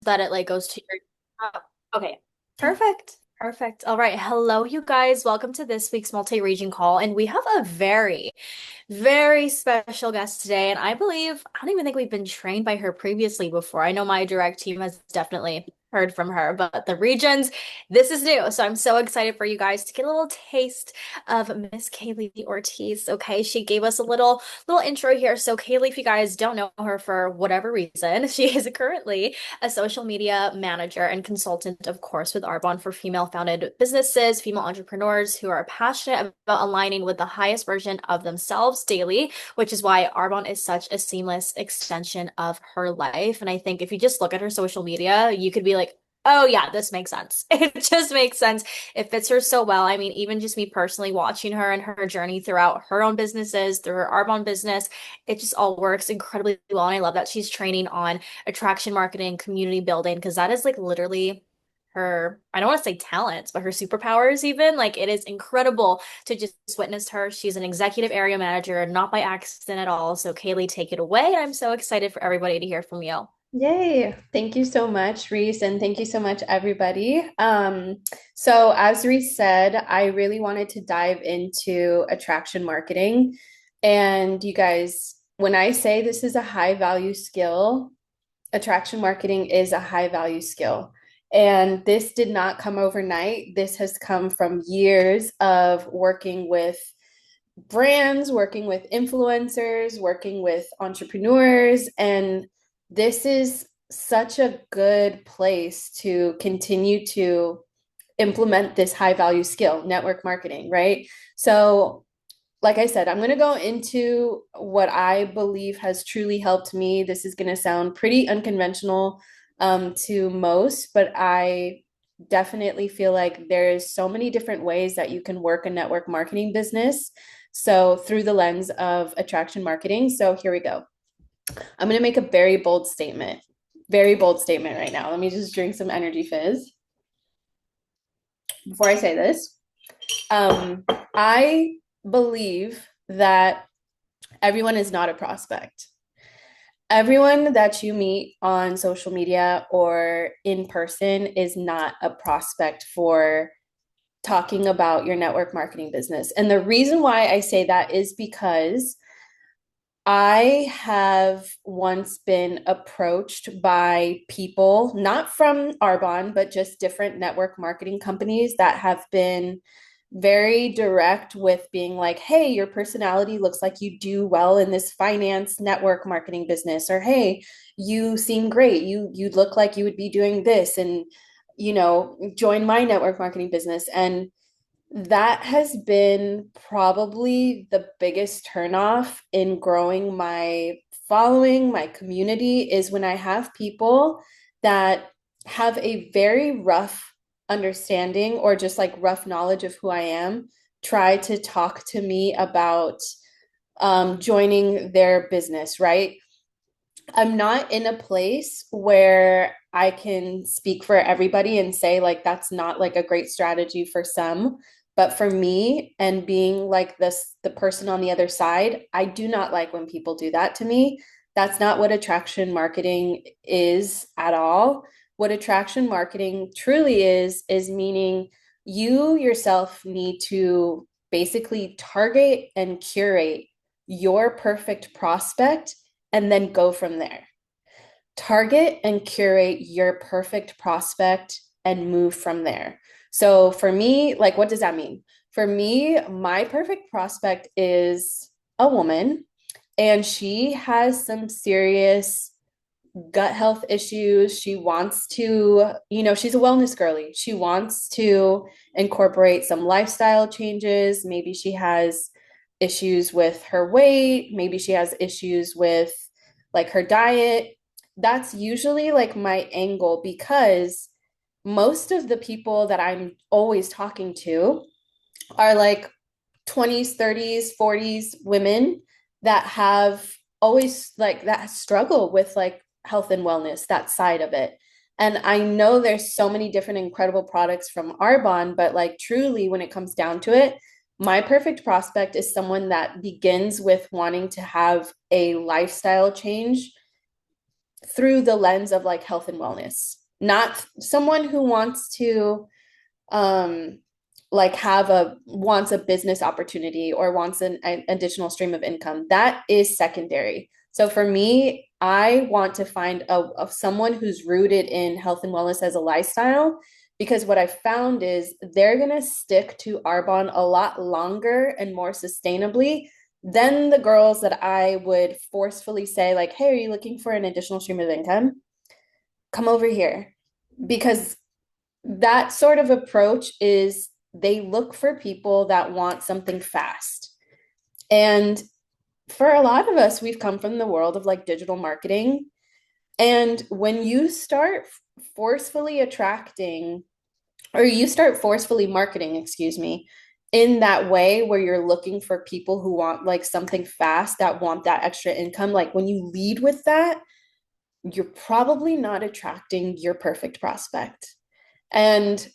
that it like goes to your okay. Perfect. Perfect. All right. Hello, you guys. Welcome to this week's multi-region call. And we have a very special guest today. And I don't even think we've been trained by her previously before. I know my direct team has definitely heard from her, but the regions, this is new. So I'm so excited for you guys to get a little taste of Miss Kaylee Ortiz. Okay. She gave us a little intro here. So Kaylee, if you guys don't know her for whatever reason, she is currently a social media manager and consultant, of course, with Arbonne for female-founded businesses, female entrepreneurs who are passionate about aligning with the highest version of themselves daily, which is why Arbonne is such a seamless extension of her life. And I think if you just look at her social media, you could be like, oh yeah, this makes sense. It just makes sense. It fits her so well. I mean, even just me personally watching her and her journey throughout her own businesses, through her Arbonne business, it just all works incredibly well. And I love that she's training on attraction marketing, community building, because that is like literally her, I don't want to say talents, but her superpowers even. Like it is incredible to just witness her. She's an executive area manager, not by accident at all. So Kaylee, take it away. I'm so excited for everybody to hear from you. Yay. Thank you so much, Reese, and thank you so much, everybody. So as Reese said, I really wanted to dive into attraction marketing. And you guys, when I say this is a high value skill, attraction marketing is a high value skill. And this did not come overnight. This has come from years of working with brands, working with influencers, working with entrepreneurs. And this is such a good place to continue to implement this high value skill, network marketing, right? So, like I said, I'm going to go into what I believe has truly helped me. This is going to sound pretty unconventional to most, but I definitely feel like there's so many different ways that you can work a network marketing business. So, through the lens of attraction marketing. So, here we go. I'm going to make a very bold statement right now. Let me just drink some energy fizz before I say this. I believe that everyone is not a prospect. Everyone that you meet on social media or in person is not a prospect for talking about your network marketing business. And the reason why I say that is because I have once been approached by people, not from Arbonne, but just different network marketing companies that have been very direct with being like, hey, your personality looks like you do well in this finance network marketing business, or hey, you seem great. You look like you would be doing this and join my network marketing business. And that has been probably the biggest turnoff in growing my following, my community, is when I have people that have a very rough understanding or just like rough knowledge of who I am, try to talk to me about joining their business, right? I'm not in a place where I can speak for everybody and say, like, that's not like a great strategy for some. But for me, and being like this, the person on the other side, I do not like when people do that to me. That's not what attraction marketing is at all. What attraction marketing truly is meaning you yourself need to basically target and curate your perfect prospect and then go from there. Target and curate your perfect prospect and move from there. So for me, like, what does that mean? For me, my perfect prospect is a woman and she has some serious gut health issues. She wants to, she's a wellness girly. She wants to incorporate some lifestyle changes. Maybe she has issues with her weight. Maybe she has issues with like her diet. That's usually like my angle because most of the people that I'm always talking to are like 20s, 30s, 40s women that have always like that struggle with like health and wellness, that side of it. And I know there's so many different incredible products from Arbonne, but like truly, when it comes down to it, my perfect prospect is someone that begins with wanting to have a lifestyle change through the lens of like health and wellness, not someone who wants to um like have a wants a business opportunity or wants an additional stream of income. That is secondary. So for me, I want to find a someone who's rooted in health and wellness as a lifestyle, because what I found is they're going to stick to Arbonne a lot longer and more sustainably than the girls that I would forcefully say like, "Hey, are you looking for an additional stream of income? Come over here." Because that sort of approach is they look for people that want something fast. And for a lot of us, we've come from the world of like digital marketing. And when you start forcefully attracting, or you start forcefully marketing, excuse me, in that way where you're looking for people who want like something fast, that want that extra income, like when you lead with that, you're probably not attracting your perfect prospect. And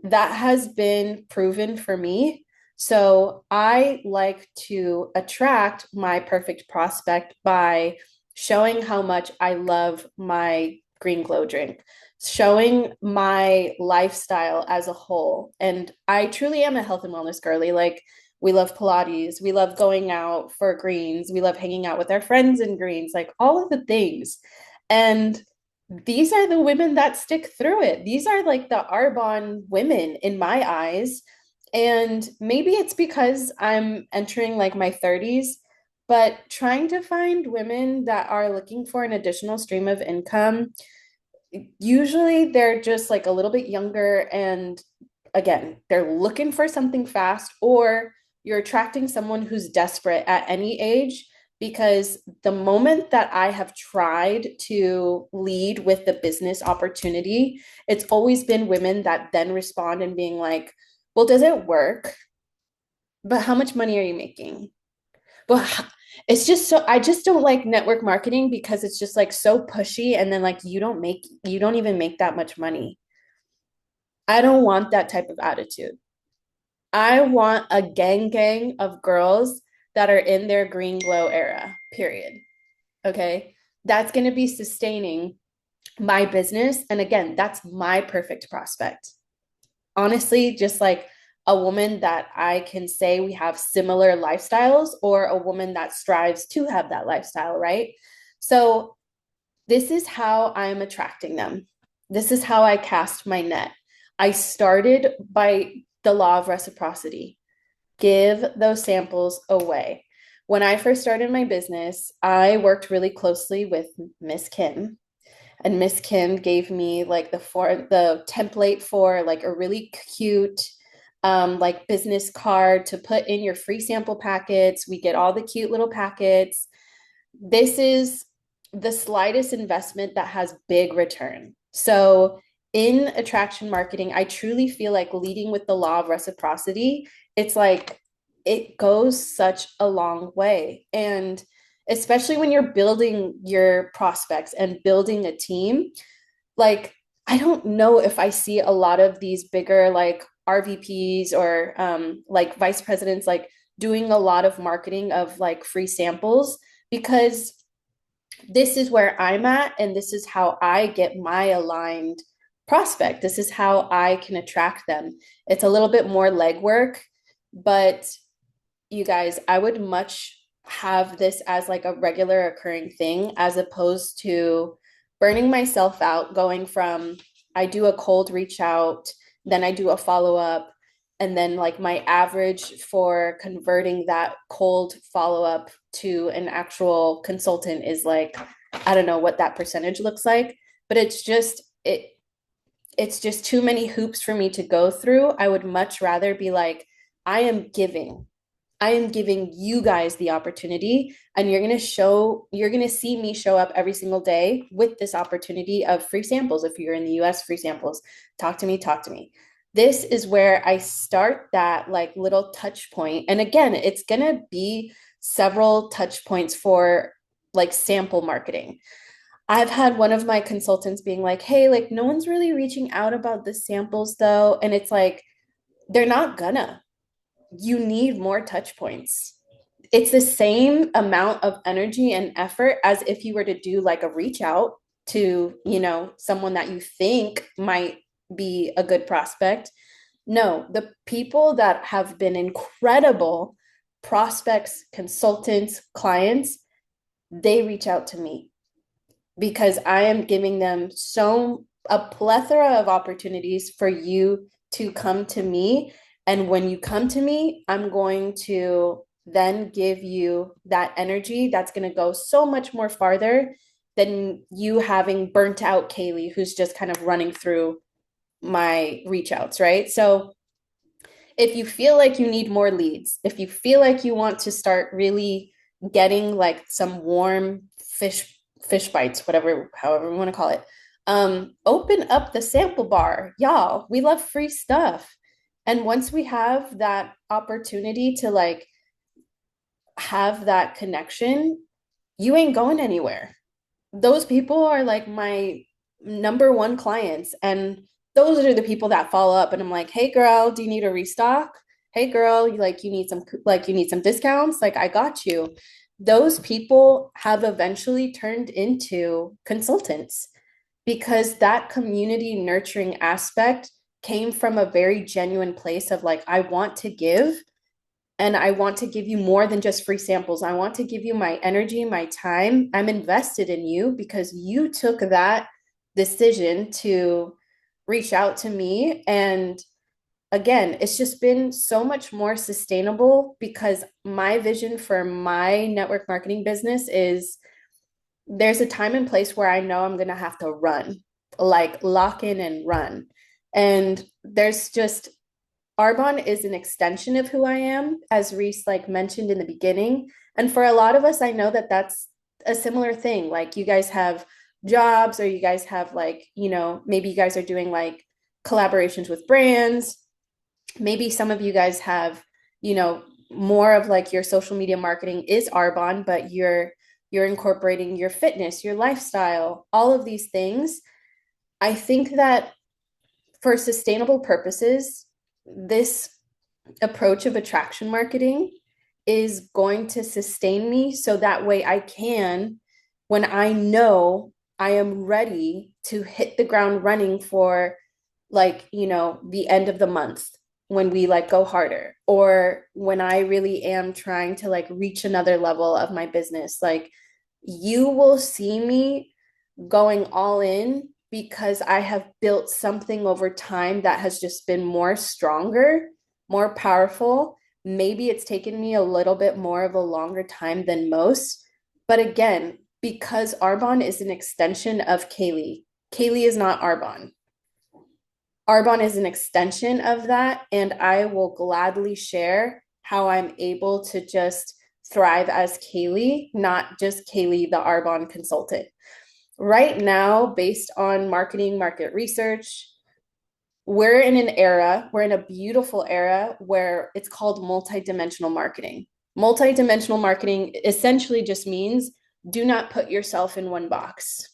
that has been proven for me. So I like to attract my perfect prospect by showing how much I love my green glow drink, showing my lifestyle as a whole. And I truly am a health and wellness girly. Like, we love Pilates, we love going out for greens, we love hanging out with our friends in greens, like all of the things. And these are the women that stick through it. These are like the Arbonne women in my eyes. And maybe it's because I'm entering like my 30s, but trying to find women that are looking for an additional stream of income, usually they're just like a little bit younger. And again, they're looking for something fast, or you're attracting someone who's desperate at any age. Because the moment that I have tried to lead with the business opportunity, it's always been women that then respond and being like, well, does it work? But how much money are you making? Well, it's just so, I just don't like network marketing because it's just like so pushy. And then like you don't even make that much money. I don't want that type of attitude. I want a gang of girls that are in their green glow era, period. Okay. That's going to be sustaining my business. And again, that's my perfect prospect. Honestly, just like a woman that I can say we have similar lifestyles, or a woman that strives to have that lifestyle, right? So, this is how I'm attracting them. This is how I cast my net. I started by the law of reciprocity. Give those samples away. When I first started my business, I worked really closely with Miss Kim, and Miss Kim gave me like the template for like a really cute like business card to put in your free sample packets. We get all the cute little packets. This is the slightest investment that has big return. So in attraction marketing, I truly feel like leading with the law of reciprocity, it's like it goes such a long way. And especially when you're building your prospects and building a team, like I don't know if I see a lot of these bigger like RVPs or like vice presidents like doing a lot of marketing of like free samples, because this is where I'm at and this is how I get my aligned prospect. This is how I can attract them. It's a little bit more legwork, but you guys, I would much have this as like a regular occurring thing as opposed to burning myself out, going from I do a cold reach out, then I do a follow up, and then like my average for converting that cold follow up to an actual consultant is like, I don't know what that percentage looks like, but it's just too many hoops for me to go through. I would much rather be like, I am giving. I am giving you guys the opportunity, and you're going to see me show up every single day with this opportunity of free samples. If you're in the US, free samples, talk to me, talk to me. This is where I start that like little touch point. And again, it's going to be several touch points for like sample marketing. I've had one of my consultants being like, hey, like no one's really reaching out about the samples though. And it's like, they're not gonna. You need more touch points. It's the same amount of energy and effort as if you were to do like a reach out. to, someone that you think might be a good prospect. No, the people that have been incredible prospects, consultants, clients, they reach out to me because I am giving them a plethora of opportunities for you to come to me. And when you come to me, I'm going to then give you that energy that's going to go so much more farther than you having burnt out Kaylee, who's just kind of running through my reach outs, right? So if you feel like you need more leads, if you feel like you want to start really getting like some warm fish bites, whatever, however we want to call it, open up the sample bar. Y'all, we love free stuff. And once we have that opportunity to like have that connection, you ain't going anywhere. Those people are like my number one clients. And those are the people that follow up. And I'm like, hey girl, do you need a restock? Hey girl, you need some discounts? Like I got you. Those people have eventually turned into consultants because that community nurturing aspect came from a very genuine place of like, I want to give, and I want to give you more than just free samples. I want to give you my energy, my time. I'm invested in you because you took that decision to reach out to me. And again, it's just been so much more sustainable because my vision for my network marketing business is there's a time and place where I know I'm going to have to run, like lock in and run. And there's just Arbonne is an extension of who I am, as Reese like mentioned in the beginning. And for a lot of us, I know that that's a similar thing. Like you guys have jobs, or you guys have like, maybe you guys are doing like collaborations with brands. Maybe some of you guys have, more of like your social media marketing is Arbonne, but you're incorporating your fitness, your lifestyle, all of these things. I think that for sustainable purposes, this approach of attraction marketing is going to sustain me so that way I can, when I know I am ready to hit the ground running for like, the end of the month when we like go harder, or when I really am trying to like reach another level of my business, like you will see me going all in because I have built something over time that has just been more stronger, more powerful. Maybe it's taken me a little bit more of a longer time than most. But again, because Arbonne is an extension of Kaylee, Kaylee is not Arbonne. Arbonne is an extension of that. And I will gladly share how I'm able to just thrive as Kaylee, not just Kaylee, the Arbonne consultant. Right now, based on market research, we're in a beautiful era where it's called multidimensional marketing. Multidimensional marketing essentially just means do not put yourself in one box.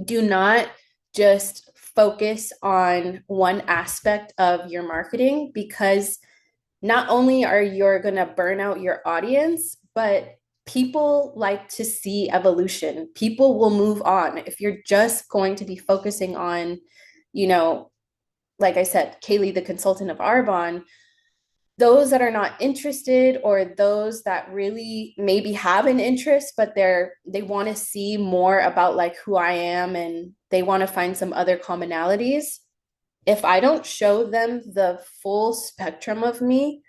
Do not just focus on one aspect of your marketing, because not only are you going to burn out your audience, but people like to see evolution. People will move on. If you're just going to be focusing on, like I said, Kaylee, the consultant of Arbonne, those that are not interested, or those that really maybe have an interest, but they want to see more about like who I am, and they want to find some other commonalities. If I don't show them the full spectrum of me,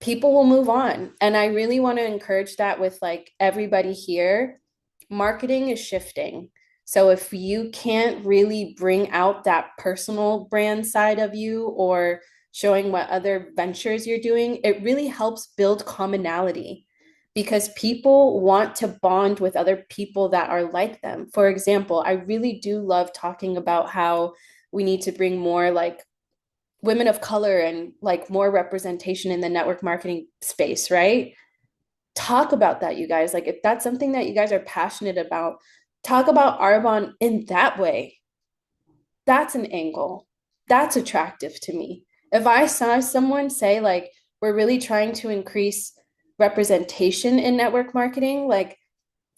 people will move on. And I really want to encourage that with like everybody here. Marketing is shifting. So if you can't really bring out that personal brand side of you, or showing what other ventures you're doing, it really helps build commonality, because people want to bond with other people that are like them. For example, I really do love talking about how we need to bring more like women of color and like more representation in the network marketing space, right? Talk about that, you guys. Like if that's something that you guys are passionate about, talk about Arbonne in that way. That's an angle. That's attractive to me. If I saw someone say like we're really trying to increase representation in network marketing, like,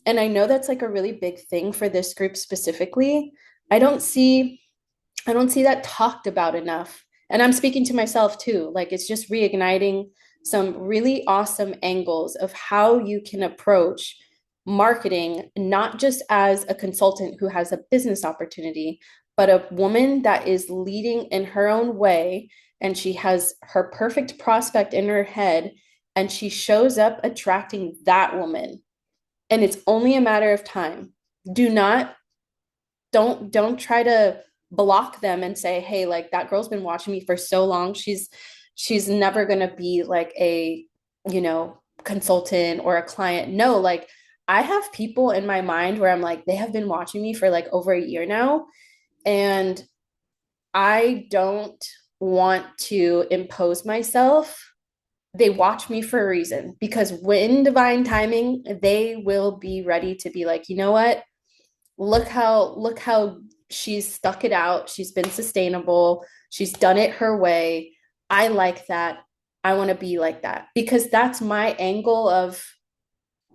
And I know that's like a really big thing for this group specifically. I don't see I don't see that talked about enough. And I'm speaking to myself too. Like it's just reigniting some really awesome angles of how you can approach marketing, not just as a consultant who has a business opportunity, but a woman that is leading in her own way and she has her perfect prospect in her head and she shows up attracting that woman. And it's only a matter of time. Do not don't try to block them and say, hey, like that girl's been watching me for so long, she's never going to be like a, consultant or a client. No, like I have people in my mind where I'm like, they have been watching me for like over a year now, and I don't want to impose myself. They watch me for a reason, because when divine timing, they will be ready to be like, you know what, look how she's stuck it out. She's been sustainable. She's done it her way. I like that. I want to be like that, because that's my angle of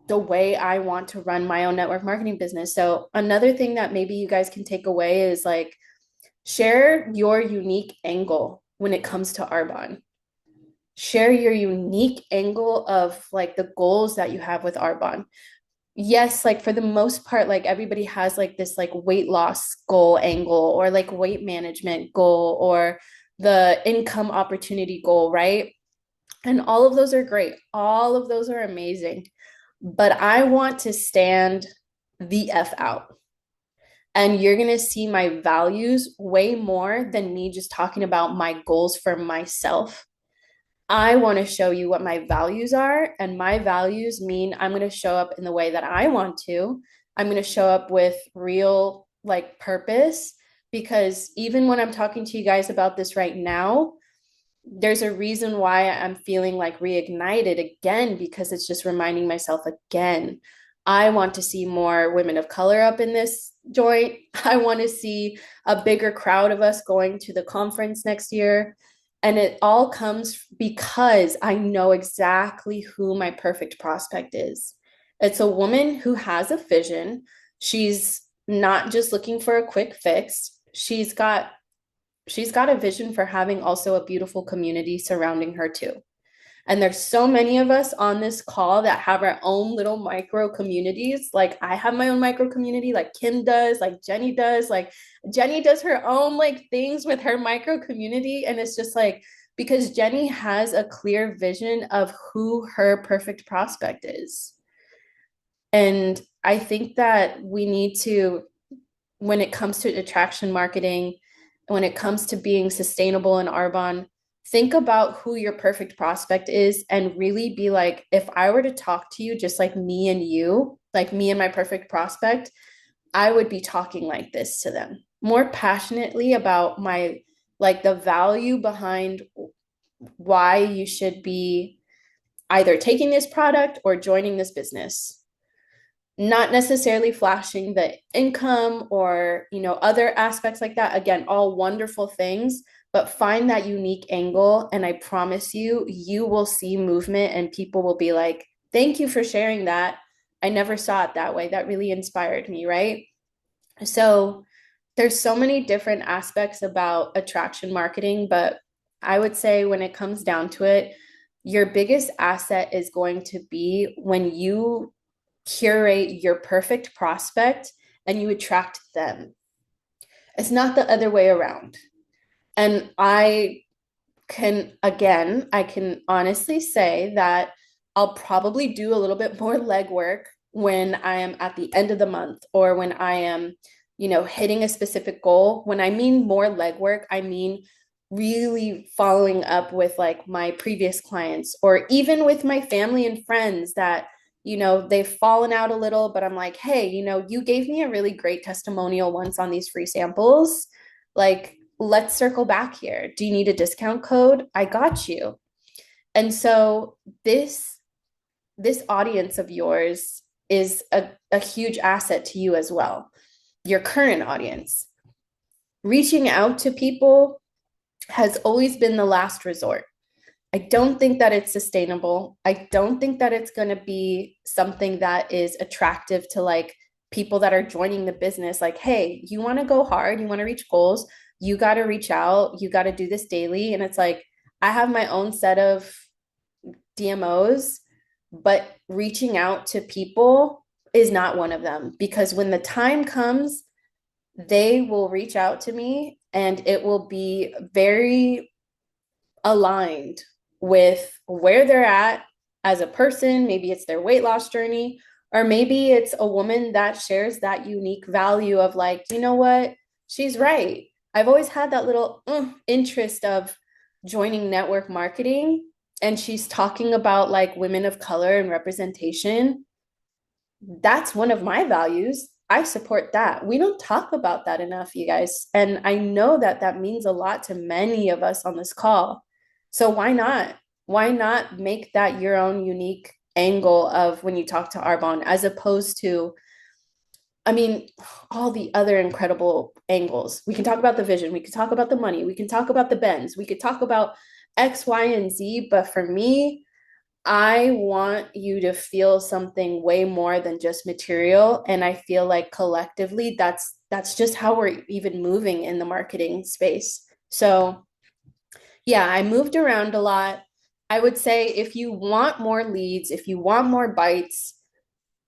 the way I want to run my own network marketing business. So another thing that maybe you guys can take away is like share your unique angle when it comes to Arbonne. Share your unique angle of like the goals that you have with Arbonne. Yes, like for the most part, like everybody has like this like weight loss goal angle or like weight management goal or the income opportunity goal, right? And all of those are great. All of those are amazing. But I want to stand the F out. And you're going to see my values way more than me just talking about my goals for myself. I want to show you what my values are. And my values mean I'm going to show up in the way that I want to. I'm going to show up with real like purpose, because even when I'm talking to you guys about this right now, there's a reason why I'm feeling like reignited again, because it's just reminding myself again. I want to see more women of color up in this joint. I want to see a bigger crowd of us going to the conference next year. And it all comes because I know exactly who my perfect prospect is. It's a woman who has a vision. She's not just looking for a quick fix. She's got a vision for having also a beautiful community surrounding her too. And there's so many of us on this call that have our own little micro communities. Like I have my own micro community, like Kim does, like Jenny does, like Jenny does her own like things with her micro community. And it's just like, because Jenny has a clear vision of who her perfect prospect is. And I think that we need to, when it comes to attraction marketing, when it comes to being sustainable in Arbonne, think about who your perfect prospect is and really be like, if I were to talk to you just like me and you, like me and my perfect prospect, I would be talking like this to them more passionately about my, like the value behind why you should be either taking this product or joining this business, not necessarily flashing the income or other aspects like that. Again, all wonderful things, but find that unique angle, and I promise you, you will see movement and people will be like, thank you for sharing that. I never saw it that way. That really inspired me, right? So there's so many different aspects about attraction marketing, but I would say when it comes down to it, your biggest asset is going to be when you curate your perfect prospect and you attract them. It's not the other way around. And I can honestly say that I'll probably do a little bit more legwork when I am at the end of the month or when I am, hitting a specific goal. When I mean more legwork, I mean really following up with like my previous clients or even with my family and friends that they've fallen out a little, but I'm like, hey, you gave me a really great testimonial once on these free samples. Like, let's circle back here. Do you need a discount code? I got you. And so this audience of yours is a huge asset to you as well. Your current audience. Reaching out to people has always been the last resort. I don't think that it's sustainable. I don't think that it's going to be something that is attractive to like people that are joining the business. Like, hey, you want to go hard, you want to reach goals, you got to reach out, you got to do this daily. And it's like, I have my own set of DMOs, but reaching out to people is not one of them because when the time comes, they will reach out to me and it will be very aligned with where they're at as a person. Maybe it's their weight loss journey, or maybe it's a woman that shares that unique value of like, you know what, she's right. I've always had that little interest of joining network marketing. And she's talking about like women of color and representation. That's one of my values. I support that. We don't talk about that enough, you guys. And I know that that means a lot to many of us on this call. So why not? Why not make that your own unique angle of when you talk to Arbonne, as opposed to, I mean, all the other incredible angles. We can talk about the vision, we could talk about the money, we can talk about the bends, we could talk about X, Y, and Z. But for me, I want you to feel something way more than just material. And I feel like collectively that's just how we're even moving in the marketing space. So yeah, I moved around a lot. I would say if you want more leads, if you want more bites,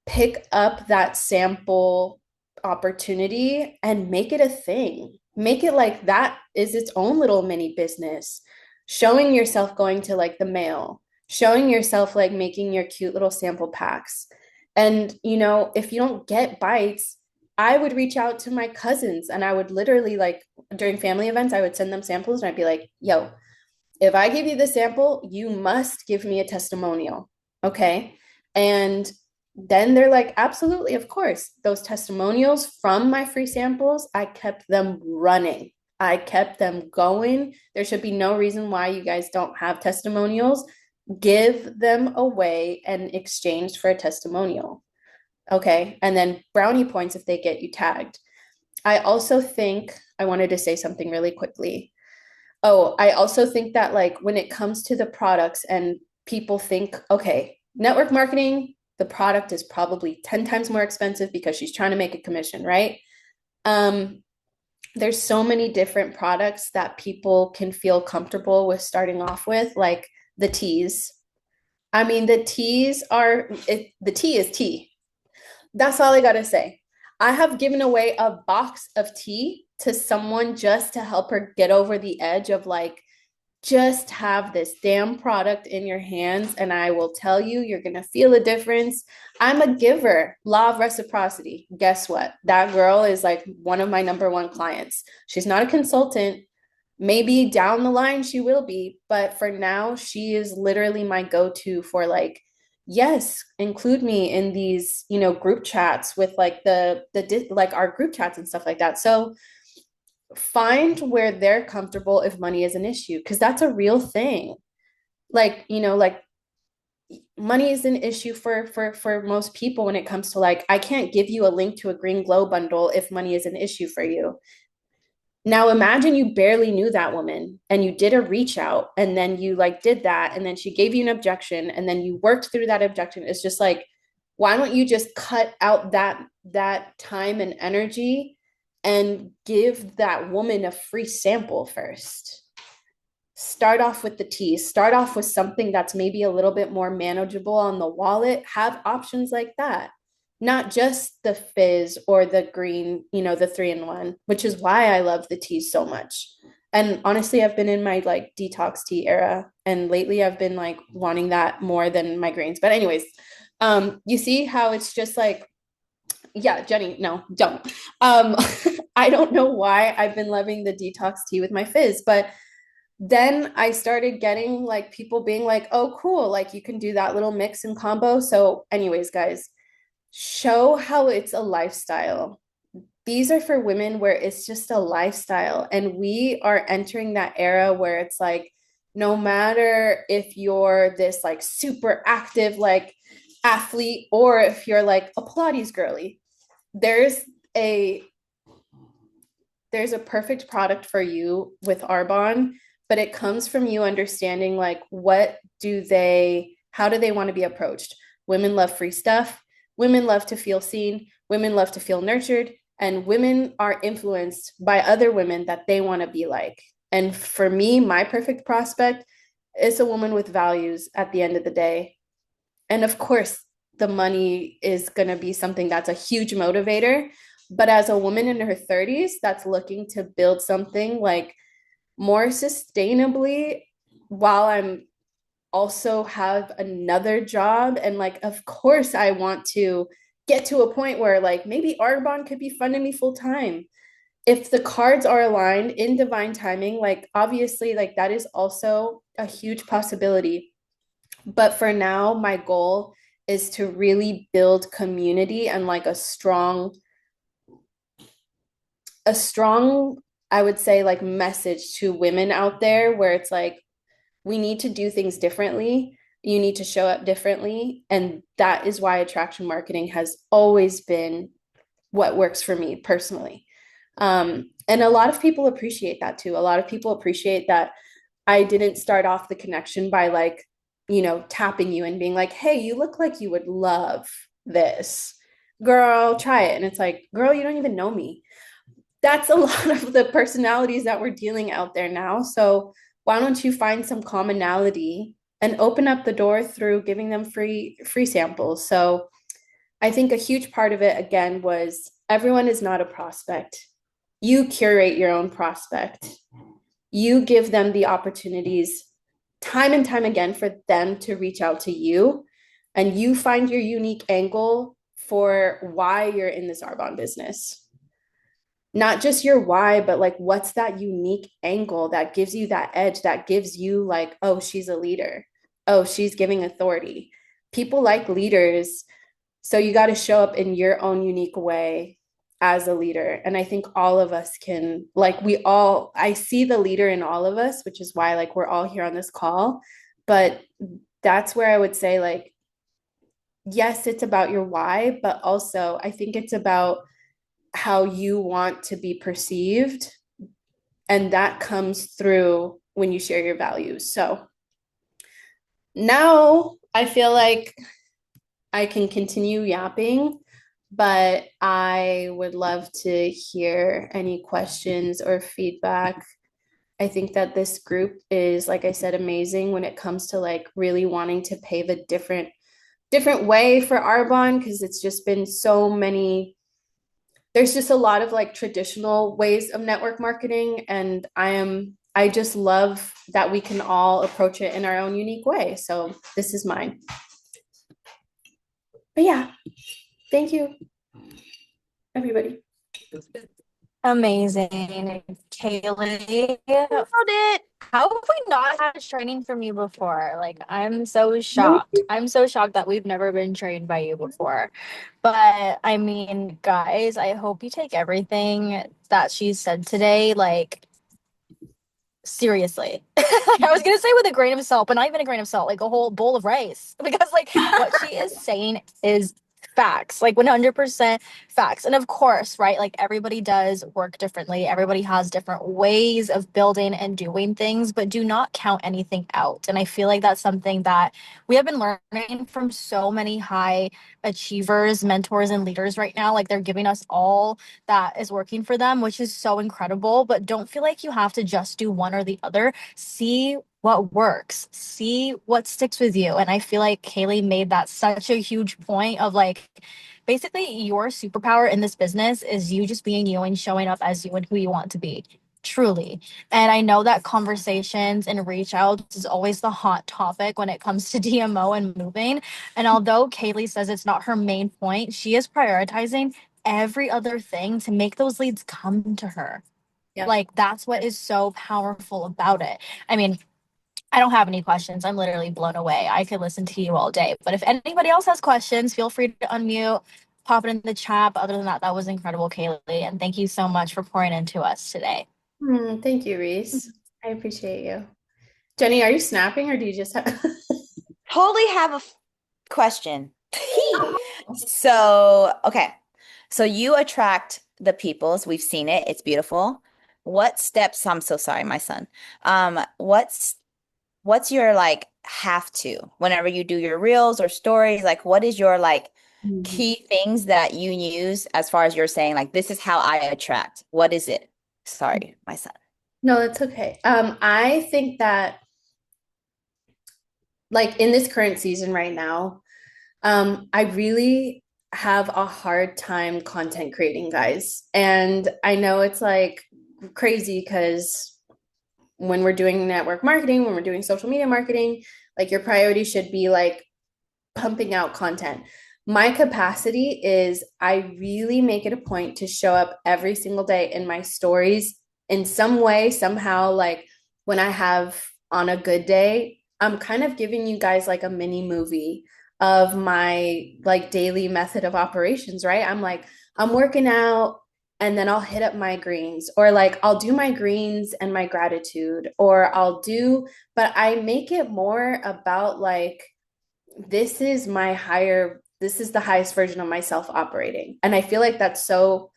pick up that sample opportunity and make it a thing. Make it like that is its own little mini business. Showing yourself going to like the mail, showing yourself like making your cute little sample packs. And, you know, if you don't get bites, I would reach out to my cousins and I would literally like during family events, I would send them samples and I'd be like, yo, if I give you the sample, you must give me a testimonial. Okay. And then they're like, absolutely, of course. Those testimonials from my free samples, I kept them running. I kept them going. There should be no reason why you guys don't have testimonials. Give them away and exchange for a testimonial. Okay. And then brownie points if they get you tagged. I also think I wanted to say something really quickly. Oh, I also think that like when it comes to the products and people think, okay, network marketing, the product is probably 10 times more expensive because she's trying to make a commission, right? Um, there's so many different products that people can feel comfortable with starting off with, like the teas. I mean, the tea is tea. That's all I gotta say. I have given away a box of tea to someone just to help her get over the edge of like, just have this damn product in your hands and I will tell you, you're going to feel a difference. I'm a giver, law of reciprocity. Guess what? That girl is like one of my number one clients. She's not a consultant. Maybe down the line she will be, but for now, she is literally my go to for like, yes, include me in these, you know, group chats with like like our group chats and stuff like that. So find where they're comfortable if money is an issue, because that's a real thing. Like, you know, like money is an issue for most people when it comes to like, I can't give you a link to a green glow bundle if money is an issue for you. Now imagine you barely knew that woman and you did a reach out and then you like did that and then she gave you an objection and then you worked through that objection. It's just like, why don't you just cut out that time and energy and give that woman a free sample first? Start off with the tea, start off with something that's maybe a little bit more manageable on the wallet. Have options like that, not just the fizz or the green, you know, the 3-in-1, which is why I love the tea so much. And honestly, I've been in my like detox tea era and lately I've been like wanting that more than my greens. But anyways, you see how it's just like, yeah, Jenny, no, don't. um I don't know why I've been loving the detox tea with my fizz, but then I started getting like people being like, oh, cool, like you can do that little mix and combo. So, anyways, guys, show how it's a lifestyle. These are for women where it's just a lifestyle. And we are entering that era where it's like, no matter if you're this like super active, like athlete, or if you're like a Pilates girly, there's a there's a perfect product for you with Arbonne but it comes from you understanding like how do they want to be approached? Women love free stuff, women love to feel seen, women love to feel nurtured, and women are influenced by other women that they want to be like. And for me, my perfect prospect is a woman with values at the end of the day. And of course, the money is going to be something that's a huge motivator. But as a woman in her 30s that's looking to build something like more sustainably while I'm also have another job, and like of course I want to get to a point where like maybe Arbonne could be funding me full time if the cards are aligned in divine timing. Like obviously like that is also a huge possibility, but for now my goal is to really build community and like a strong I would say like message to women out there where it's like we need to do things differently. You need to show up differently. And that is why attraction marketing has always been what works for me personally. And a lot of people appreciate that too. A lot of people appreciate that I didn't start off the connection by like, tapping you and being like, hey, you look like you would love this. Girl, try it. And it's like, girl, you don't even know me. That's a lot of the personalities that we're dealing out there now. So why don't you find some commonality and open up the door through giving them free samples? So I think a huge part of it again was everyone is not a prospect. You curate your own prospect. You give them the opportunities time and time again for them to reach out to you, and you find your unique angle for why you're in this Arbonne business. Not just your why, but like what's that unique angle that gives you that edge, that gives you like, oh, she's a leader. Oh, she's giving authority. People like leaders. So you got to show up in your own unique way as a leader. And I think all of us can, like, I see the leader in all of us, which is why, like, we're all here on this call. But that's where I would say, like, yes, it's about your why, but also I think it's about how you want to be perceived. And that comes through when you share your values. So now I feel like I can continue yapping, but I would love to hear any questions or feedback. I think that this group is, like I said, amazing when it comes to like really wanting to pave a different way for Arbonne, because it's just been so many. There's just a lot of like traditional ways of network marketing, and I just love that we can all approach it in our own unique way. So this is mine. But yeah, thank you, everybody. Amazing. Kaylee, nailed it. How have we not had training from you before? Like, I'm so shocked. I'm so shocked that we've never been trained by you before. But I mean, guys, I hope you take everything that she said today, like, seriously. I was gonna say with a grain of salt, but not even a grain of salt, like a whole bowl of rice. Because like what she is saying is facts, like 100% facts. And of course, right, like everybody does work differently. Everybody has different ways of building and doing things, but do not count anything out. And I feel like that's something that we have been learning from so many high achievers, mentors, and leaders right now. Like they're giving us all that is working for them, which is so incredible. But don't feel like you have to just do one or the other. See what works, see what sticks with you. And I feel like Kaylee made that such a huge point of like, basically, your superpower in this business is you just being you and showing up as you and who you want to be. Truly. And I know that conversations and reach outs is always the hot topic when it comes to DMO and moving. And although Kaylee says it's not her main point, she is prioritizing every other thing to make those leads come to her. Yep. Like that's what is so powerful about it. I mean, I don't have any questions. I'm literally blown away. I could listen to you all day. But if anybody else has questions, feel free to unmute, pop it in the chat. But other than that, that was incredible, Kaylee. And thank you so much for pouring into us today. Thank you, Reese. I appreciate you. Jenny, are you snapping or do you just have Totally have a question. So, okay. So you attract the peoples. We've seen it. It's beautiful. what steps, I'm so sorry, my son. What's your like have to whenever you do your reels or stories? Like, what is your like Mhm. key things that you use as far as you're saying, like, this is how I attract? What is it? Sorry, my son. No, that's okay. I think that like in this current season right now, I really have a hard time content creating, guys. And I know it's like crazy because when we're doing network marketing, when we're doing social media marketing, like your priority should be like pumping out content. My capacity is I really make it a point to show up every single day in my stories in some way, somehow, like when I have on a good day, I'm kind of giving you guys like a mini movie of my like daily method of operations, right? I'm like, I'm working out and then I'll hit up my greens, or like I'll do my greens and my gratitude, or I'll do, but I make it more about like, this is the highest version of myself operating. And I feel like that's so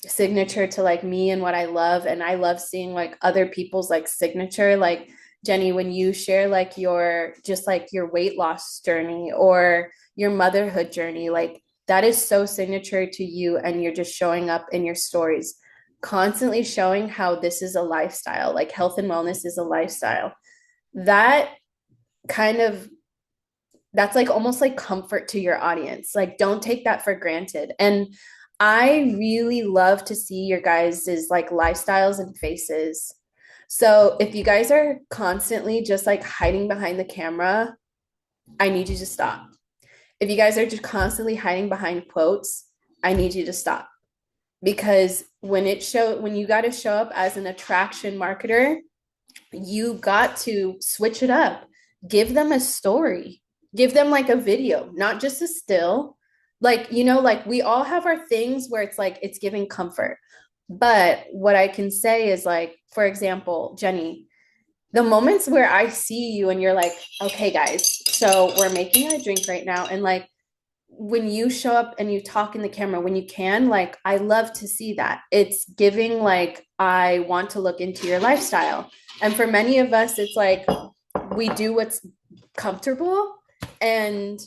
signature to like me and what I love. And I love seeing like other people's like signature, like Jenny, when you share like your just like your weight loss journey or your motherhood journey, like that is so signature to you, and you're just showing up in your stories, constantly showing how this is a lifestyle, like health and wellness is a lifestyle. That kind of that's like almost like comfort to your audience. Like, don't take that for granted. And I really love to see your guys's like lifestyles and faces. So if you guys are constantly just like hiding behind the camera, I need you to stop. If you guys are just constantly hiding behind quotes, I need you to stop. Because when you got to show up as an attraction marketer, you got to switch it up. Give them a story. Give them like a video, not just a still. Like, like we all have our things where it's like it's giving comfort. But what I can say is like, for example, Jenny, the moments where I see you and you're like, okay, guys, so we're making a drink right now. And like when you show up and you talk in the camera when you can, like I love to see that. It's giving like I want to look into your lifestyle. And for many of us, it's like we do what's comfortable, and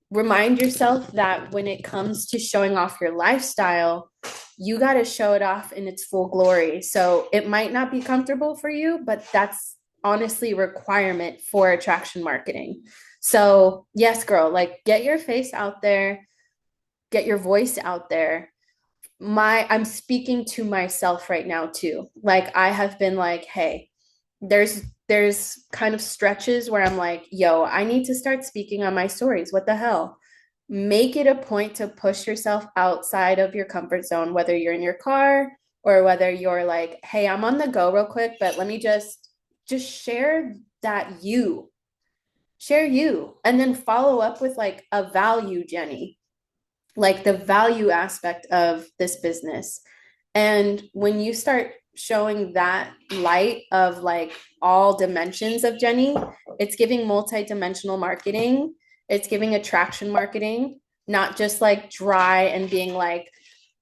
remind yourself that when it comes to showing off your lifestyle, you got to show it off in its full glory. So it might not be comfortable for you, but that's honestly a requirement for attraction marketing. So, yes, girl, like get your face out there, get your voice out there. I'm speaking to myself right now too. Like I have been like, hey, there's kind of stretches where I'm like, yo, I need to start speaking on my stories. What the hell? Make it a point to push yourself outside of your comfort zone, whether you're in your car or whether you're like, hey, I'm on the go real quick, but let me just share that share you, and then follow up with like a value, Jenny, like the value aspect of this business. And when you start showing that light of like all dimensions of Jenny, it's giving multi-dimensional marketing. It's giving attraction marketing, not just like dry and being like,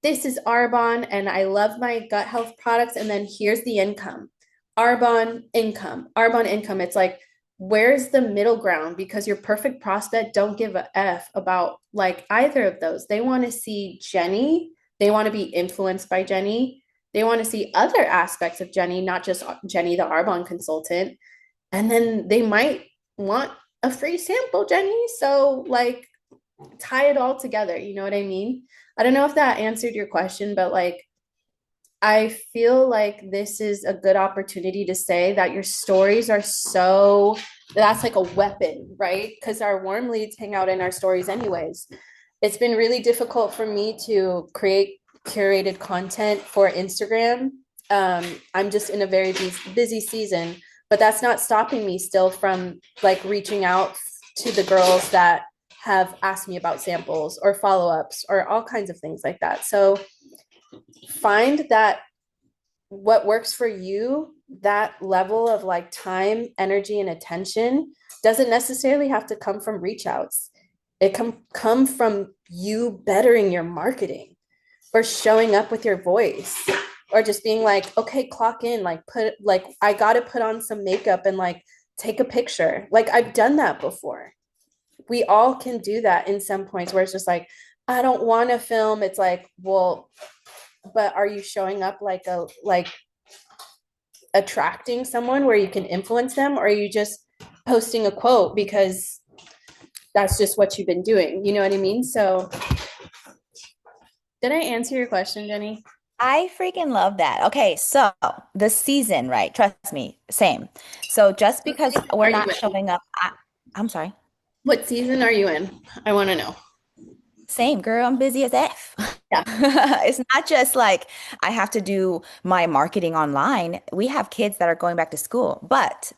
this is Arbonne and I love my gut health products. And then here's the income. Arbonne income, Arbonne income. It's like, where's the middle ground? Because your perfect prospect don't give a F about like either of those. They want to see Jenny. They want to be influenced by Jenny. They want to see other aspects of Jenny, not just Jenny, the Arbonne consultant. And then they might want a free sample, Jenny. So like tie it all together. You know what I mean? I don't know if that answered your question, but like I feel like this is a good opportunity to say that your stories are so, that's like a weapon, right? Because our warm leads hang out in our stories anyways. It's been really difficult for me to create curated content for Instagram. I'm just in a very busy season, but that's not stopping me still from like reaching out to the girls that have asked me about samples or follow-ups or all kinds of things like that. So find that what works for you, that level of like time, energy, and attention doesn't necessarily have to come from reach outs. It can come from you bettering your marketing or showing up with your voice. or just being like, okay, clock in, like I gotta put on some makeup and like take a picture. Like I've done that before. We all can do that in some points where it's just like, I don't want to film. It's like, well, but are you showing up like attracting someone where you can influence them, or are you just posting a quote because that's just what you've been doing? You know what I mean? So did I answer your question, Jenny? I freaking love that. Okay, so the season, right? Trust me, same. So just What because season we're are you not in? showing up, I'm sorry. What season are you in? I want to know. Same, girl, I'm busy as F. Yeah. It's not just like I have to do my marketing online. We have kids that are going back to school. But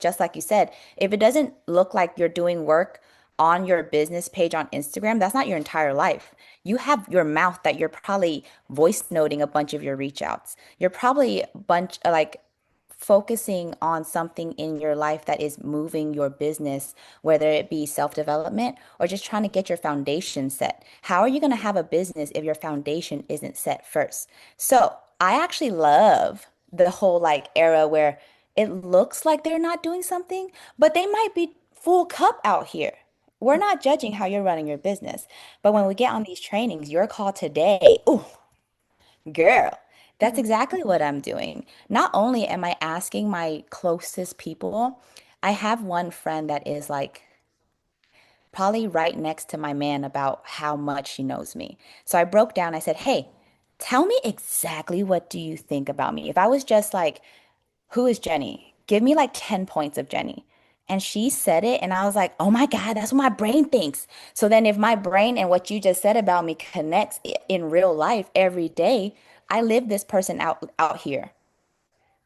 just like you said, if it doesn't look like you're doing work on your business page on Instagram, that's not your entire life. You have your mouth that you're probably voice noting a bunch of your reach outs. You're probably bunch like focusing on something in your life that is moving your business, whether it be self-development or just trying to get your foundation set. How are you going to have a business if your foundation isn't set first? So I actually love the whole like era where it looks like they're not doing something, but they might be full cup out here. We're not judging how you're running your business. But when we get on these trainings, your call today, ooh, girl, that's Mhm. exactly what I'm doing. Not only am I asking my closest people, I have one friend that is like probably right next to my man about how much she knows me. So I broke down, I said, "Hey, tell me exactly what do you think about me? If I was just like, who is Jenny? Give me like 10 points of Jenny." And she said it, and I was like, oh my God, that's what my brain thinks. So then, if my brain and what you just said about me connects in real life every day, I live this person out here.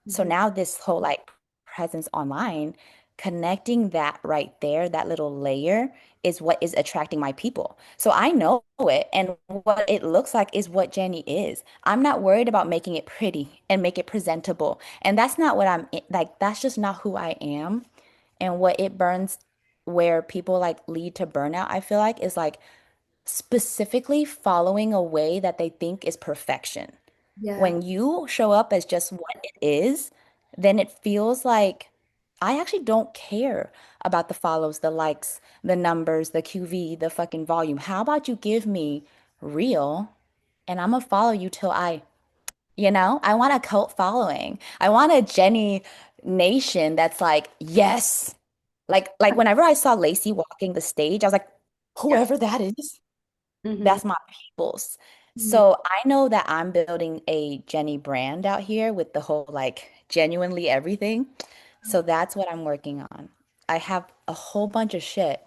So Mhm. now this whole like presence online, connecting that right there, that little layer is what is attracting my people. So I know it, and what it looks like is what Jenny is. I'm not worried about making it pretty and make it presentable. And that's not what like, that's just not who I am. And what it burns, where people like lead to burnout, I feel like is like specifically following a way that they think is perfection. Yeah. When you show up as just what it is, then it feels like I actually don't care about the follows, the likes, the numbers, the QV, the fucking volume. How about you give me real and I'm gonna follow you till I want a cult following. I want a Jenny nation that's like, yes. Like whenever I saw Lacey walking the stage, I was like, Yeah. whoever that is. Mhm. That's my people's. Mhm. So I know that I'm building a Jenny brand out here with the whole like genuinely everything. So that's what I'm working on. I have a whole bunch of shit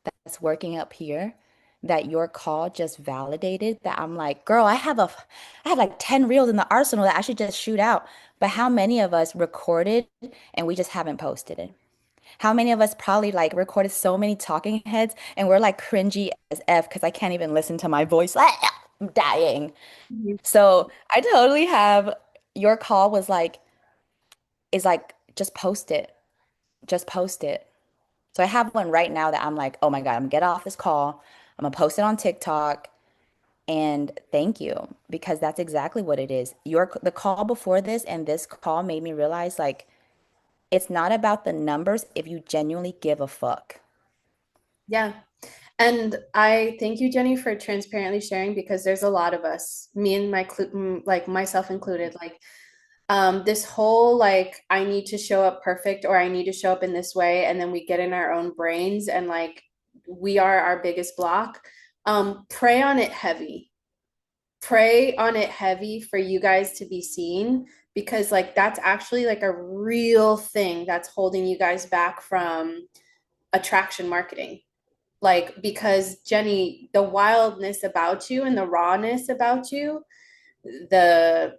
that's working up here that your call just validated that I'm like, girl, I have like 10 reels in the arsenal that I should just shoot out. But how many of us recorded and we just haven't posted it? How many of us probably like recorded so many talking heads and we're like cringy as F because I can't even listen to my voice. I'm dying. Mhm. So I totally have your call was like, is like, just post it. Just post it. So I have one right now that I'm like, oh my God, I'm gonna get off this call. I'm gonna post it on TikTok and thank you because that's exactly what it is. The call before this and this call made me realize like it's not about the numbers if you genuinely give a fuck. Yeah. And I thank you, Jenny, for transparently sharing because there's a lot of us, me and like myself included, like this whole like I need to show up perfect or I need to show up in this way, and then we get in our own brains and like we are our biggest block. Pray on it heavy. Pray on it heavy for you guys to be seen because like that's actually like a real thing that's holding you guys back from attraction marketing. Like, because Jenny, the wildness about you and the rawness about you, the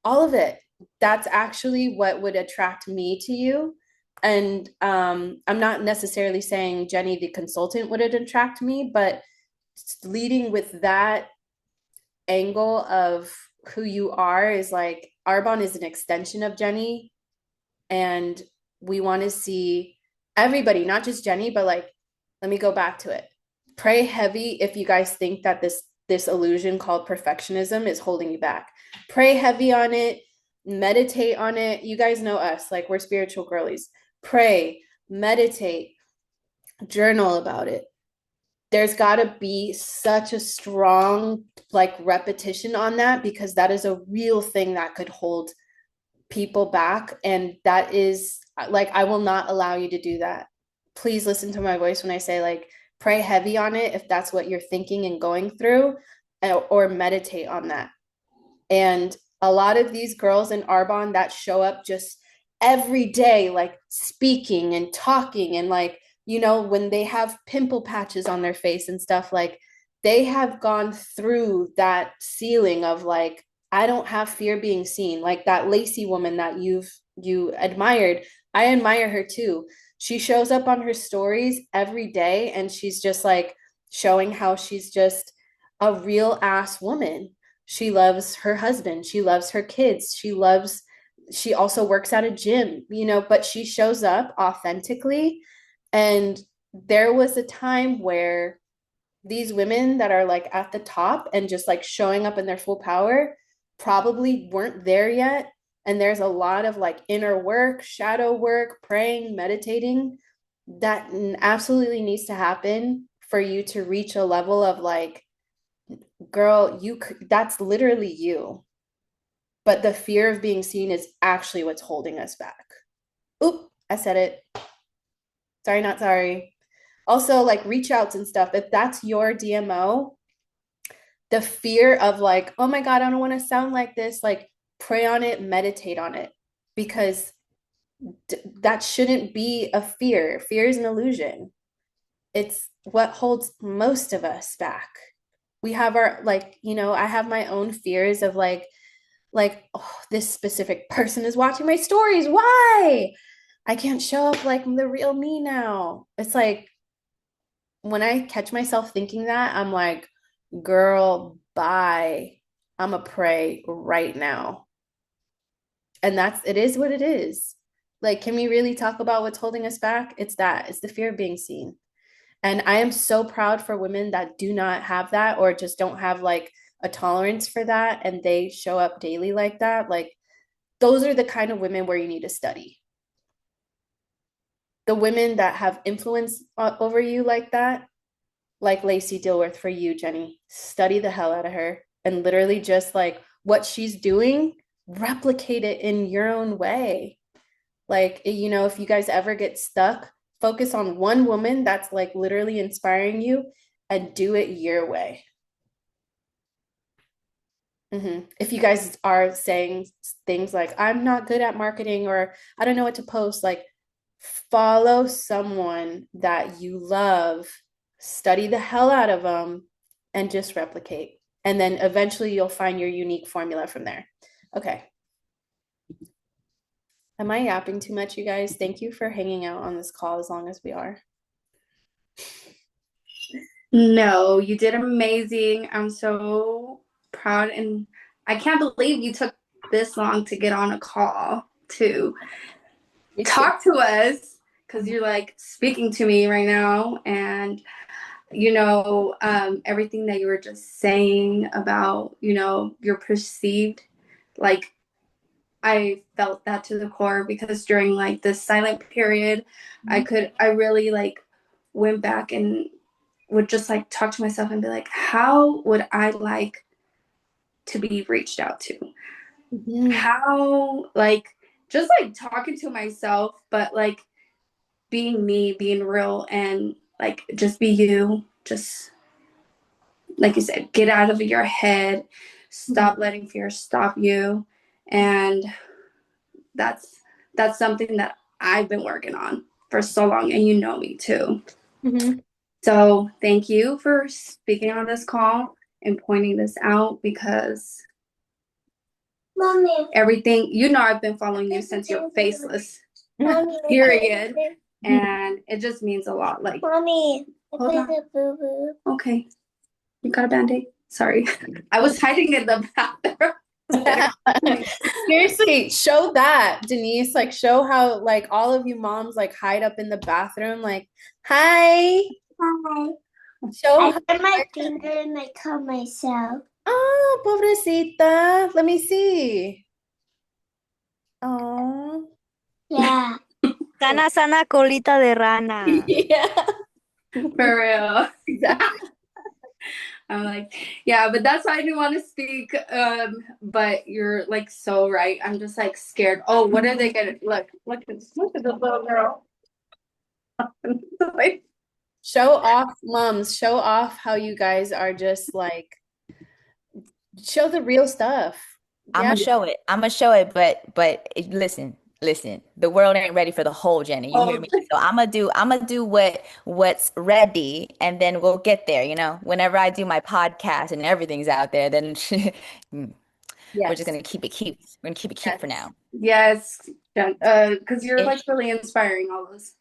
all of it, that's actually what would attract me to you. And I'm not necessarily saying Jenny, the consultant, would attract me, but leading with that angle of who you are is like Arbonne is an extension of Jenny. And we want to see everybody, not just Jenny, but like, let me go back to it. Pray heavy if you guys think that this this illusion called perfectionism is holding you back. Pray heavy on it, meditate on it. You guys know us, like we're spiritual girlies. Pray, meditate, journal about it. There's got to be such a strong like repetition on that, because that is a real thing that could hold people back. And that is like, I will not allow you to do that. Please listen to my voice when I say, like, pray heavy on it if that's what you're thinking and going through, or meditate on that. And a lot of these girls in Arbonne that show up just every day, like speaking and talking, and like, you know, when they have pimple patches on their face and stuff, like they have gone through that ceiling of like, I don't have fear being seen. Like that Lacey woman that you admired, I admire her too. She shows up on her stories every day and she's just like showing how she's just a real ass woman. She loves her husband, she loves her kids, she also works at a gym, you know, but she shows up authentically. And there was a time where these women that are like at the top and just like showing up in their full power probably weren't there yet. And there's a lot of like inner work, shadow work, praying, meditating that absolutely needs to happen for you to reach a level of like, girl, that's literally you. But the fear of being seen is actually what's holding us back. Oop, I said it. Sorry, not sorry. Also, like reach outs and stuff. If that's your DMO, the fear of like, oh my God, I don't want to sound like this, like pray on it, meditate on it, because that shouldn't be a fear. Fear is an illusion. It's what holds most of us back. We have our, like, you know, I have my own fears of like, oh, this specific person is watching my stories. Why? I can't show up like the real me now. It's like when I catch myself thinking that, I'm like, girl, bye. I'm a pray right now. And it is what it is. Like, can we really talk about what's holding us back? It's the fear of being seen. And I am so proud for women that do not have that, or just don't have like a tolerance for that, and they show up daily like that. Like, those are the kind of women where you need to study. The women that have influence over you like that, like Lacey Dilworth for you, Jenny, study the hell out of her, and literally just like what she's doing, replicate it in your own way. Like, you know, if you guys ever get stuck, focus on one woman that's like literally inspiring you and do it your way. If you guys are saying things like, I'm not good at marketing, or I don't know what to post, like follow someone that you love, study the hell out of them, and just replicate. And then eventually you'll find your unique formula from there. Okay. Am I yapping too much, you guys? Thank you for hanging out on this call as long as we are. No, you did amazing. I'm so proud, and I can't believe you took this long to get on a call to talk to us, because you're like speaking to me right now. And you know, everything that you were just saying about, you know, your perceived, like I felt that to the core, because during like this silent period, I really like went back and would just like talk to myself and be like, how would I like to be reached out to? How, like, just like talking to myself, but like being me, being real, and like just be you. Just like you said, get out of your head, stop letting fear stop you. And that's something that I've been working on for so long, and you know me too. So thank you for speaking on this call and pointing this out, because Mommy, everything, you know, I've been following you since you're faceless, Mommy, period. And it just means a lot. Like, Mommy, hold on. Boo-boo. Okay. You got a Band-Aid? Sorry. I was hiding in the bathroom. Seriously, show that, Denise. Like, show how like all of you moms like hide up in the bathroom, like, hi. Hi. Show I her. burned my finger and I cut myself. Oh, pobrecita. Let me see. Oh. Yeah. Sana sana colita de rana. Yeah, For real. exactly. I'm like, yeah, but that's why I didn't want to speak. But you're like so right. I'm just like scared. Oh, what are they gonna look at the little girl. Like, Show off, moms. Show off how you guys are just like, show the real stuff. I'm Yeah. gonna show it. I'm gonna show it, listen. The world ain't ready for the whole Jenny. You hear oh, me? So I'm gonna do what's ready, and then we'll get there. Whenever I do my podcast and everything's out there, then we're just Yes. gonna keep it cute. We're gonna keep it cute for Yes. now. yes, because you're It, like really inspiring all this.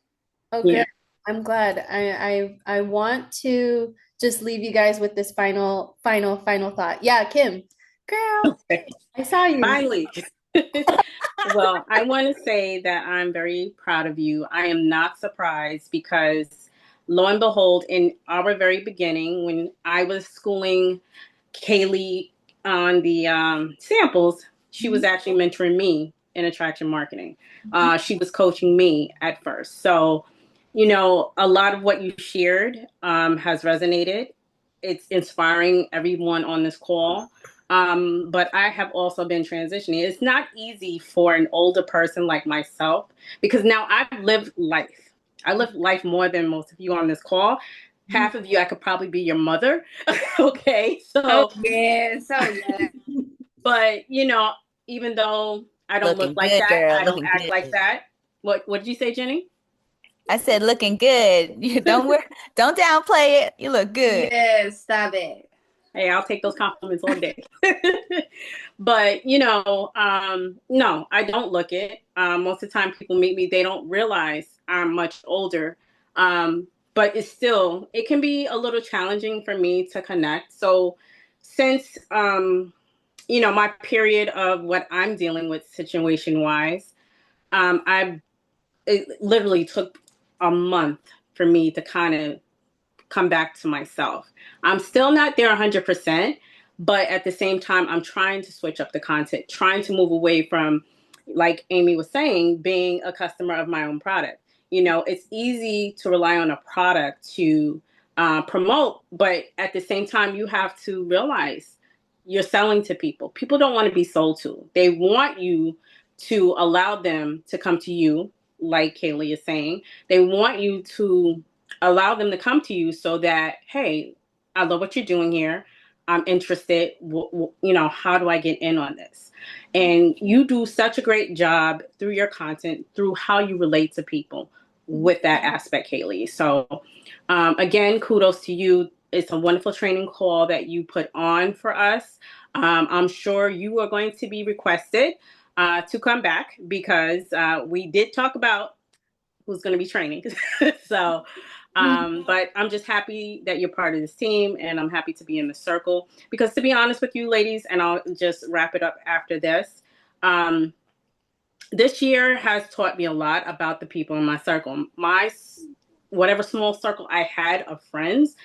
Oh, Yeah. good. I'm glad. I want to just leave you guys with this final thought. Yeah, Kim, girl, Okay. I saw you. Finally. Well, I want to say that I'm very proud of you. I am not surprised because lo and behold, in our very beginning, when I was schooling Kaylee on the samples, she was actually mentoring me in attraction marketing. She was coaching me at first. So, a lot of what you shared has resonated. It's inspiring everyone on this call. But I have also been transitioning. It's not easy for an older person like myself because now I've lived life. I live life more than most of you on this call. Half of you, I could probably be your mother. Okay. Oh So, yes, oh yeah. but even though I don't look looking like good, that, girl. I don't Looking act like good. that. What did you say, Jenny? I said looking good. You don't downplay it. You look good. Yes, stop it. Hey, I'll take those compliments all day. But no, I don't look it. Most of the time people meet me, they don't realize I'm much older. But it can be a little challenging for me to connect. So since my period of what I'm dealing with situation wise, it literally took a month for me to kind of come back to myself. I'm still not there 100%, but at the same time, I'm trying to switch up the content, trying to move away from, like Amy was saying, being a customer of my own product. It's easy to rely on a product to promote, but at the same time, you have to realize you're selling to people. People don't want to be sold to. They want you to allow them to come to you, like Kaylee is saying. They want you to allow them to come to you so that, hey, I love what you're doing here. I'm interested. How do I get in on this? And you do such a great job through your content, through how you relate to people with that aspect, Kaylee. So, again, kudos to you. It's a wonderful training call that you put on for us. I'm sure you are going to be requested to come back because we did talk about who's going to be training. So, but I'm just happy that you're part of this team and I'm happy to be in the circle because to be honest with you ladies, and I'll just wrap it up after this. This year has taught me a lot about the people in my circle. Whatever small circle I had of friends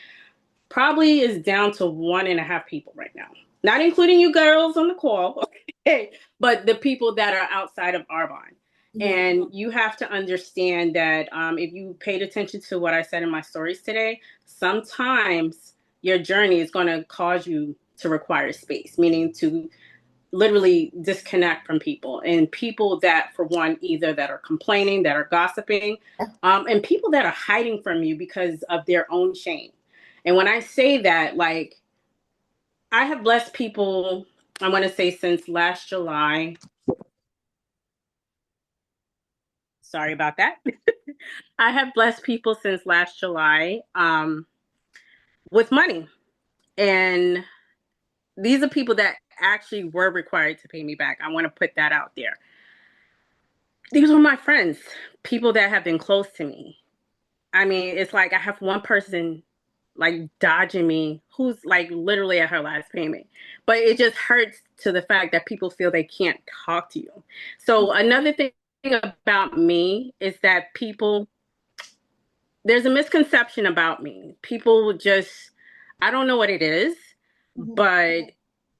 probably is down to 1.5 people right now. Not including you girls on the call, okay, but the people that are outside of Arbonne. And you have to understand that if you paid attention to what I said in my stories today, sometimes your journey is going to cause you to require space, meaning to literally disconnect from people and people that, for one, either that are complaining, that are gossiping, and people that are hiding from you because of their own shame. And when I say that, like, I have blessed people, I want to say since last July. Sorry about that. I have blessed people since last July with money. And these are people that actually were required to pay me back. I want to put that out there. These were my friends, people that have been close to me. I mean, it's like I have one person like dodging me who's like literally at her last payment. But it just hurts to the fact that people feel they can't talk to you. So another thing about me is that people there's a misconception about me. People just, I don't know what it is, but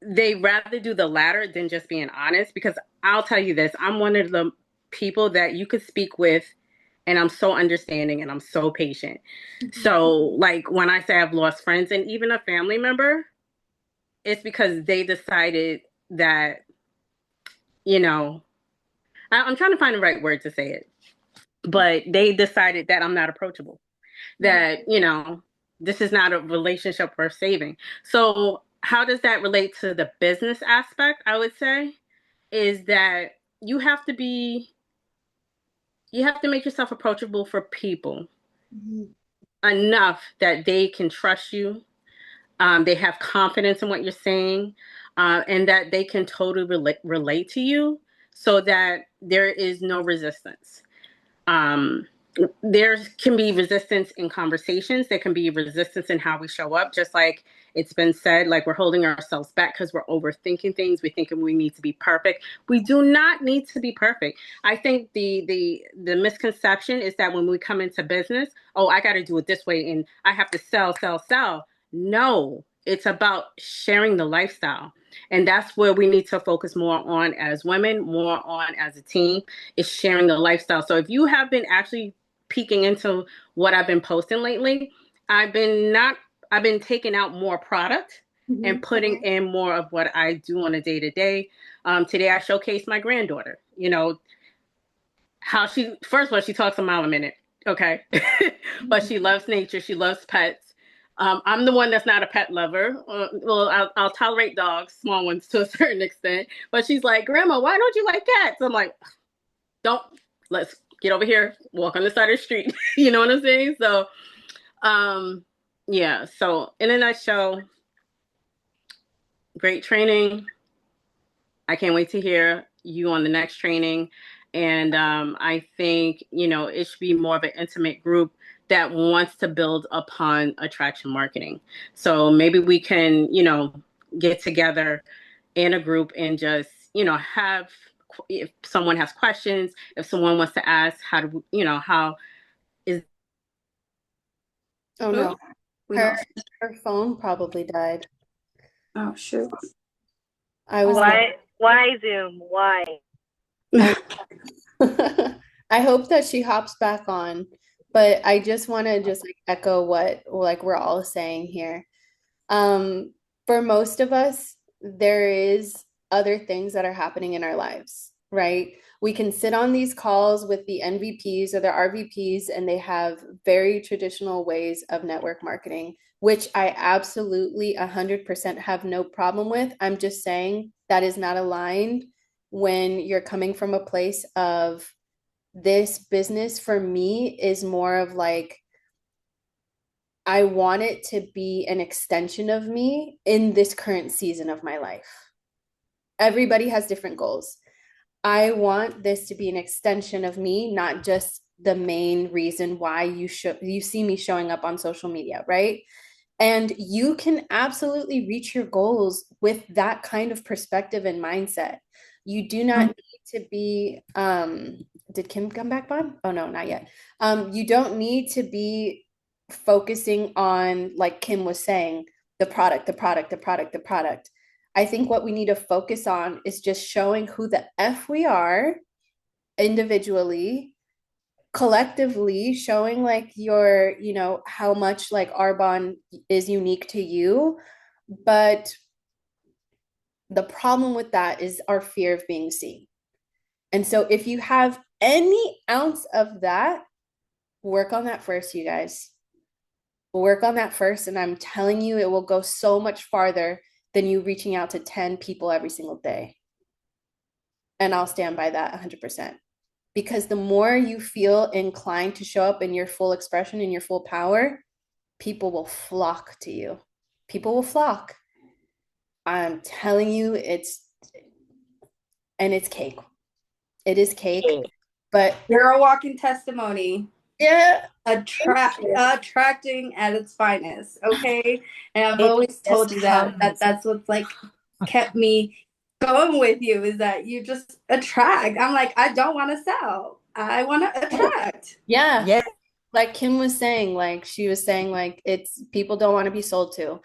they rather do the latter than just being honest. Because I'll tell you this, I'm one of the people that you could speak with, and I'm so understanding and I'm so patient. So, like, when I say I've lost friends and even a family member, it's because they decided that, you know, I'm trying to find the right word to say it, but they decided that I'm not approachable, that, this is not a relationship worth saving. So, how does that relate to the business aspect? I would say is that you have to be, you have to make yourself approachable for people enough that they can trust you. They have confidence in what you're saying, and that they can totally relate to you so that there is no resistance. Um, there can be resistance in conversations. There can be resistance in how we show up, just like it's been said, like we're holding ourselves back because we're overthinking things. We're thinking we need to be perfect. We do not need to be perfect. I think the misconception is that when we come into business, oh, I got to do it this way and I have to sell, sell, sell. No, it's about sharing the lifestyle. And that's where we need to focus more on as women, more on as a team, is sharing the lifestyle. So if you have been actually peeking into what I've been posting lately, I've been taking out more product and putting in more of what I do on a day to day. Today I showcased my granddaughter, how she, first of all, she talks a mile a minute. Okay. But she loves nature. She loves pets. I'm the one that's not a pet lover. Well, I'll tolerate dogs, small ones to a certain extent. But she's like, Grandma, why don't you like cats? I'm like, don't, let's get over here, walk on the side of the street. You know what I'm saying? So, yeah. So in a nutshell, great training. I can't wait to hear you on the next training. And I think, it should be more of an intimate group that wants to build upon attraction marketing. So maybe we can, get together in a group and just, have, if someone has questions, if someone wants to ask how is. Oh no, We her lost. her phone probably died. Oh shoot. I was Why Zoom? Why? I hope that she hops back on, but I just want to just like echo what like we're all saying here. For most of us, there is other things that are happening in our lives, right? We can sit on these calls with the NVPs or the RVPs, and they have very traditional ways of network marketing, which I absolutely 100% have no problem with. I'm just saying that is not aligned when you're coming from a place of this business for me is more of like, I want it to be an extension of me in this current season of my life. Everybody has different goals. I want this to be an extension of me, not just the main reason why you see me showing up on social media, right? And you can absolutely reach your goals with that kind of perspective and mindset. You do not need to be, did Kim come back, Bob? Oh no, not yet. You don't need to be focusing on, like Kim was saying, the product, the product, the product, the product. I think what we need to focus on is just showing who the F we are individually, collectively, showing like your, how much like Arbonne is unique to you. But the problem with that is our fear of being seen. And so if you have any ounce of that, work on that first, you guys. Work on that first. And I'm telling you, it will go so much farther than you reaching out to 10 people every single day. And I'll stand by that 100%. Because the more you feel inclined to show up in your full expression, in your full power, people will flock to you. People will flock. I'm telling you, it's cake. It is cake. But You're a walking testimony. yeah, Attracting at its finest. Okay. And I've always told you that's what's like kept me going with you, is that you just attract. I'm like, I don't want to sell. I want to attract. yeah. Yes. like Kim was saying, like she was saying, like it's people don't want to be sold to.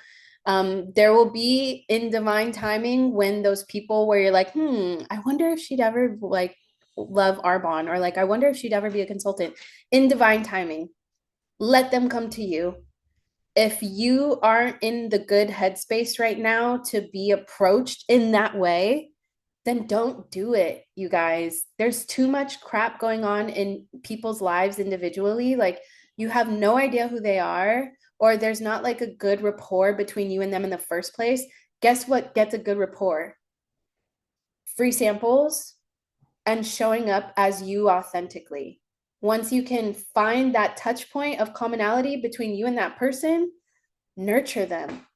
There will be in divine timing when those people where you're like, I wonder if she'd ever like love Arbonne, or like I wonder if she'd ever be a consultant. In divine timing, let them come to you. If you aren't in the good headspace right now to be approached in that way, then don't do it, you guys. There's too much crap going on in people's lives individually. Like, you have no idea who they are, or there's not like a good rapport between you and them in the first place. Guess what gets a good rapport? Free samples and showing up as you authentically. Once you can find that touch point of commonality between you and that person, nurture them,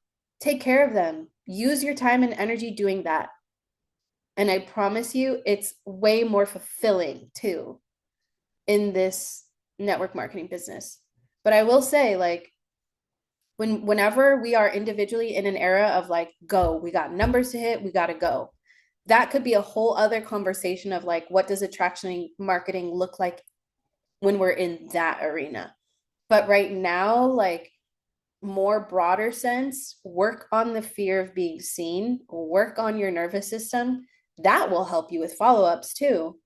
take care of them, use your time and energy doing that. And I promise you, it's way more fulfilling too in this network marketing business. But I will say, like, whenever we are individually in an era of like, go, we got numbers to hit, we got to go. That could be a whole other conversation of like, what does attraction marketing look like when we're in that arena? But right now, like, more broader sense, work on the fear of being seen, work on your nervous system. That will help you with follow-ups too.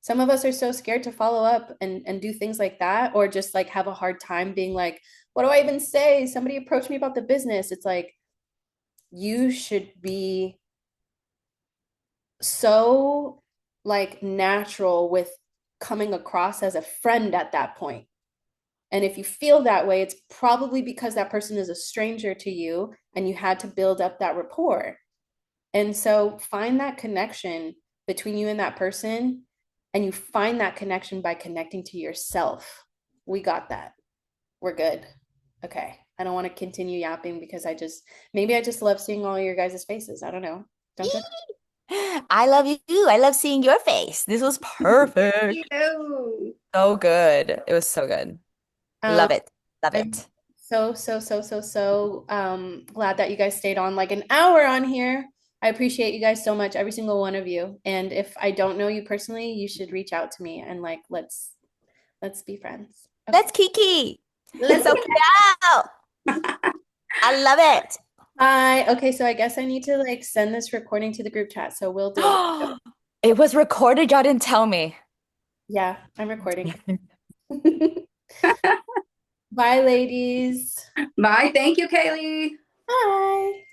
Some of us are so scared to follow up and do things like that, or just like have a hard time being like, what do I even say? Somebody approached me about the business. It's like, you should be so like natural with coming across as a friend at that point. And if you feel that way, it's probably because that person is a stranger to you and you had to build up that rapport. And so find that connection between you and that person. And you find that connection by connecting to yourself. We got that. We're good. Okay. I don't want to continue yapping because maybe I just love seeing all your guys' faces. I don't know. Don't judge. I love you. I love seeing your face. This was perfect. You. So good. It was so good. Um, Love it. Love I'm it. so glad that you guys stayed on like an hour on here. I appreciate you guys so much, every single one of you. And if I don't know you personally, you should reach out to me and like let's be friends. Okay. Let's Kiki. It's Let's so cute. I love it. Bye. Okay, so I guess I need to like send this recording to the group chat. So we'll do it. It was recorded. Y'all didn't tell me. Yeah, I'm recording. Bye, ladies. Bye. Thank you, Kaylee. Bye.